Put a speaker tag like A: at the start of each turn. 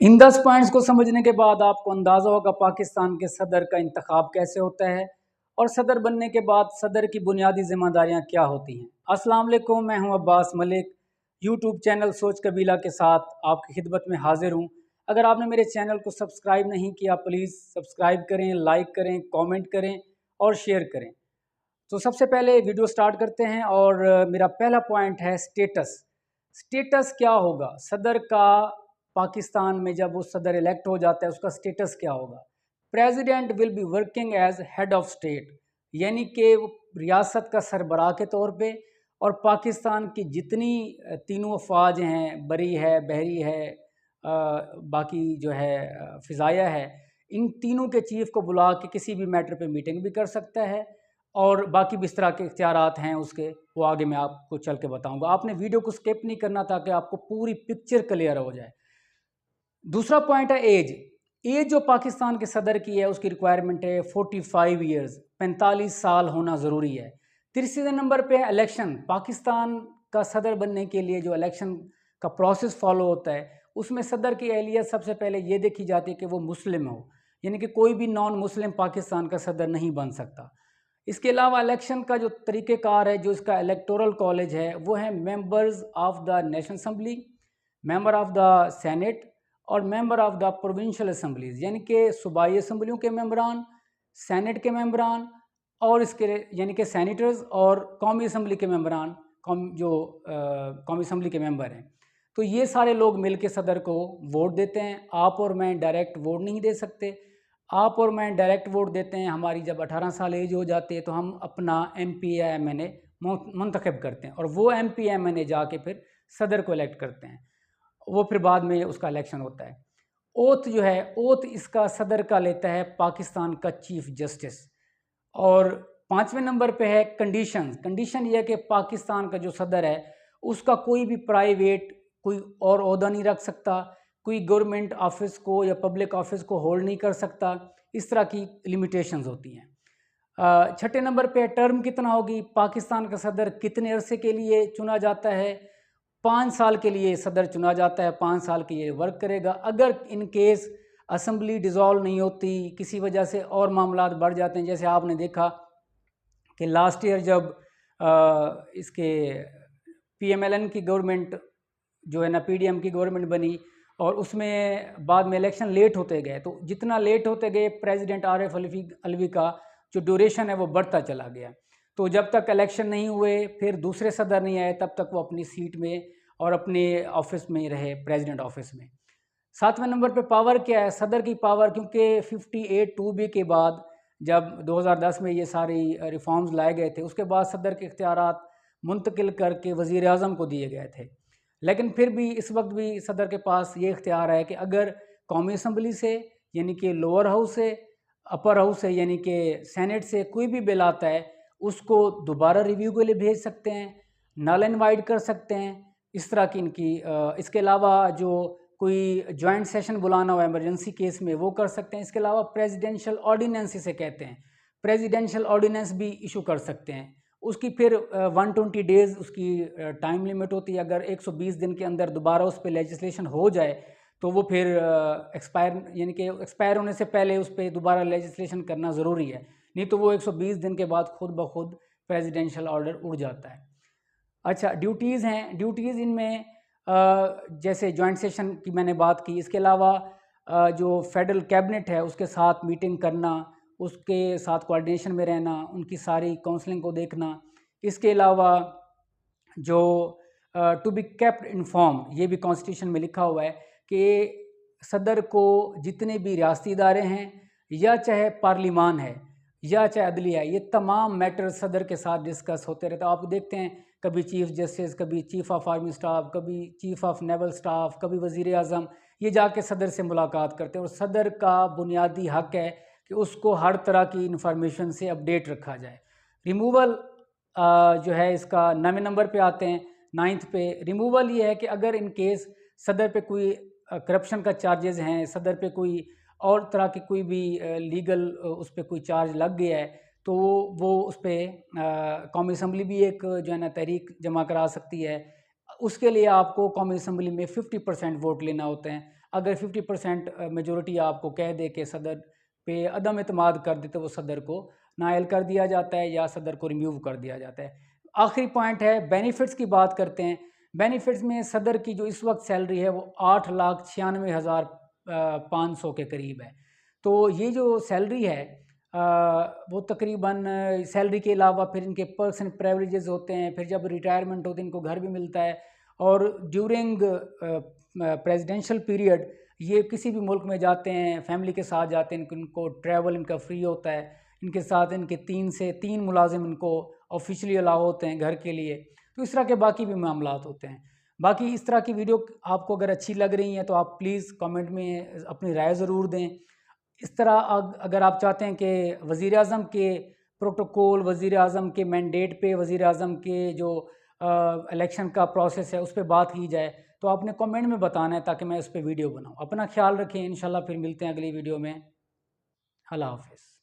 A: इन 10 points को समझने के बाद आपको अंदाज़ा होगा पाकिस्तान के सदर का इंतखाब कैसे होता है और सदर बनने के बाद सदर की बुनियादी जिम्मेदारियां क्या होती हैं। अस्सलाम वालेकुम, मैं हूं अब्बास मलिक, यूट्यूब चैनल सोच कबीला के साथ आपकी खिदमत में हाजिर हूं। अगर आपने मेरे चैनल को सब्सक्राइब नहीं किया प्लीज़ सब्सक्राइब करें, लाइक करें, कॉमेंट करें और शेयर करें। तो सबसे पहले वीडियो स्टार्ट करते हैं और मेरा पहला पॉइंट है स्टेटस। स्टेटस क्या होगा सदर का? पाकिस्तान में जब वो सदर इलेक्ट हो जाता है उसका स्टेटस क्या होगा? President will be working as head of state, यानी कि वो रियासत का सरबराह के तौर पे, और पाकिस्तान की जितनी तीनों अफवाज हैं, बरी है, बहरी है, बाकी जो है फ़िज़ाया है, इन तीनों के चीफ़ को बुला के किसी भी मैटर पे मीटिंग भी कर सकता है और बाकी भी इस तरह के इख्तियारात हैं उसके, वो आगे मैं आपको चल के बताऊंगा। आपने वीडियो को स्किप नहीं करना ताकि आपको पूरी पिक्चर क्लियर हो जाए। दूसरा पॉइंट है एज। एज जो पाकिस्तान के सदर की है उसकी रिक्वायरमेंट है 45 ईयर्स, 45 साल होना ज़रूरी है। तीसरे नंबर पे है इलेक्शन। पाकिस्तान का सदर बनने के लिए जो इलेक्शन का प्रोसेस फॉलो होता है उसमें सदर की अहलियत सबसे पहले ये देखी जाती है कि वो मुस्लिम हो, यानी कि कोई भी नॉन मुस्लिम पाकिस्तान का सदर नहीं बन सकता। इसके अलावा इलेक्शन का जो तरीक़ेकार है, जो इसका इलेक्टोरल कॉलेज है, वो है members of the national assembly, member of the senate और member of the provincial assemblies, यानी कि सूबाई असम्बलियों के मेंबरान, सेनेट के मेंबरान और इसके यानी कि सैनिटर्स और कौमी असम्बली के मेंबरान, कौमी असम्बली के मेंबर हैं। तो ये सारे लोग मिल के सदर को वोट देते हैं। आप और मैं डायरेक्ट वोट नहीं दे सकते। आप और मैं डायरेक्ट वोट देते हैं, हमारी जब 18 साल एज हो जाती है तो हम अपना MP या MNA मुंतखब करते हैं और वो MP या MNA जाके फिर सदर को इलेक्ट करते हैं। वो फिर बाद में उसका इलेक्शन होता है। ओथ जो है, ओथ इसका सदर का लेता है पाकिस्तान का चीफ जस्टिस। और 5वें नंबर पे है कंडीशंस। कंडीशन ये है कि पाकिस्तान का जो सदर है उसका कोई भी प्राइवेट कोई और ओहदा नहीं रख सकता, कोई गवर्नमेंट ऑफिस को या पब्लिक ऑफिस को होल्ड नहीं कर सकता, इस तरह की लिमिटेशंस होती हैं। 6ठे नंबर पे टर्म कितना होगी, पाकिस्तान का सदर कितने अरसे के लिए चुना जाता है? 5 साल के लिए सदर चुना जाता है, 5 साल के लिए वर्क करेगा। अगर इन केस असम्बली डिज़ोल्व नहीं होती, किसी वजह से और मामलात बढ़ जाते हैं, जैसे आपने देखा कि लास्ट ईयर जब इसके PMLN की गवर्नमेंट जो है ना, PDM की गवर्नमेंट बनी और उसमें बाद में इलेक्शन लेट होते गए, तो जितना लेट होते गए प्रेसिडेंट RF अलवी का जो ड्यूरेशन है वो बढ़ता चला गया। तो जब तक इलेक्शन नहीं हुए, फिर दूसरे सदर नहीं आए, तब तक वो अपनी सीट में और अपने ऑफिस में ही रहे, प्रेसिडेंट ऑफिस में। 7वें नंबर पे पावर क्या है सदर की पावर, क्योंकि 58(2)B के बाद जब 2010 में ये सारी रिफॉर्म्स लाए गए थे, उसके बाद सदर के इख्तियारात मुंतकिल करके वज़ीर आज़म को दिए गए थे। लेकिन फिर भी इस वक्त भी सदर के पास ये इख्तियार है कि अगर कौमी असम्बली से यानी कि लोअर हाउस से, अपर हाउस से यानी कि सेनेट से कोई भी बिल आता है उसको दोबारा रिव्यू के लिए भेज सकते हैं, नल इनवाइट कर सकते हैं, इस तरह की इनकी। इसके अलावा जो कोई जॉइंट सेशन बुलाना हो इमरजेंसी केस में वो कर सकते हैं। इसके अलावा प्रेसिडेंशियल ऑर्डिनेंस इसे कहते हैं, प्रेसिडेंशियल ऑर्डिनेंस भी इशू कर सकते हैं। उसकी फिर 120 डेज़ उसकी टाइम लिमिट होती है। अगर 120 दिन के अंदर दोबारा उस पर लेजिस्लेशन हो जाए तो वो फिर एक्सपायर यानी कि एक्सपायर होने से पहले उस पर दोबारा लेजिस्लेशन करना ज़रूरी है, नहीं तो वो 120 दिन के बाद खुद ब खुद प्रेसिडेंशियल ऑर्डर उड़ जाता है। अच्छा, ड्यूटीज़ हैं। ड्यूटीज़ इनमें जैसे जॉइंट सेशन की मैंने बात की, इसके अलावा जो फेडरल कैबिनेट है उसके साथ मीटिंग करना, उसके साथ कोऑर्डिनेशन में रहना, उनकी सारी काउंसलिंग को देखना। इसके अलावा जो टू बी केप्ट इन्फॉर्म, ये भी कॉन्स्टिट्यूशन में लिखा हुआ है कि सदर को जितने भी रियासती इदारे हैं या चाहे पार्लिमान है या चाहे अदलिया है, ये तमाम मैटर सदर के साथ डिस्कस होते रहते हैं। आप देखते हैं कभी चीफ जस्टिस, कभी चीफ ऑफ आर्मी स्टाफ, कभी चीफ ऑफ नेवल स्टाफ, कभी वज़ीर आज़म, ये जाके सदर से मुलाकात करते हैं। और सदर का बुनियादी हक है कि उसको हर तरह की इंफॉर्मेशन से अपडेट रखा जाए। रिमूवल जो है इसका 9वें नंबर पे आते हैं। 9th पे रिमूवल ये है कि अगर इन केस सदर पे कोई करप्शन का चार्जेस हैं, सदर पे कोई और तरह की कोई भी लीगल उस पर कोई चार्ज लग गया है तो वो उस पर कौमी असम्बली भी एक जो है ना तहरीक जमा करा सकती है। उसके लिए आपको कौमी असम्बली में 50% वोट लेना होते हैं। अगर 50% मेजोरिटी आपको कह दे कि सदर पे अदम एतमाद कर दे तो वो सदर को नायल कर दिया जाता है या सदर को रिमूव कर दिया जाता है। आखिरी पॉइंट है बेनिफिट्स की बात करते हैं। बेनिफिट्स में सदर की जो इस वक्त सैलरी है वो 8,96,500 के करीब है। तो ये जो सैलरी है वो तकरीबन सैलरी के अलावा फिर इनके पर्क्स एंड प्रिविलेजेस होते हैं, फिर जब रिटायरमेंट होती है इनको घर भी मिलता है, और ड्यूरिंग प्रेसिडेंशियल पीरियड ये किसी भी मुल्क में जाते हैं फैमिली के साथ जाते हैं, इनको ट्रैवल इनका फ्री होता है। इनके साथ इनके 3 मुलाजिम इनको ऑफिशियली अलाउ होते हैं घर के लिए। तो इस तरह के बाकी भी मामलात होते हैं। बाकी इस तरह की वीडियो आपको अगर अच्छी लग रही हैं तो आप प्लीज़ कमेंट में अपनी राय ज़रूर दें। इस तरह अगर आप चाहते हैं कि वज़ीर आज़म के प्रोटोकॉल, वज़ीर आज़म के मैंडेट पे, वज़ीर आज़म के जो इलेक्शन का प्रोसेस है उस पर बात की जाए तो आपने कमेंट में बताना है ताकि मैं उस पर वीडियो बनाऊँ। अपना ख्याल रखें, इंशाल्लाह फिर मिलते हैं अगली वीडियो में। अल्लाह हाफ़िज़।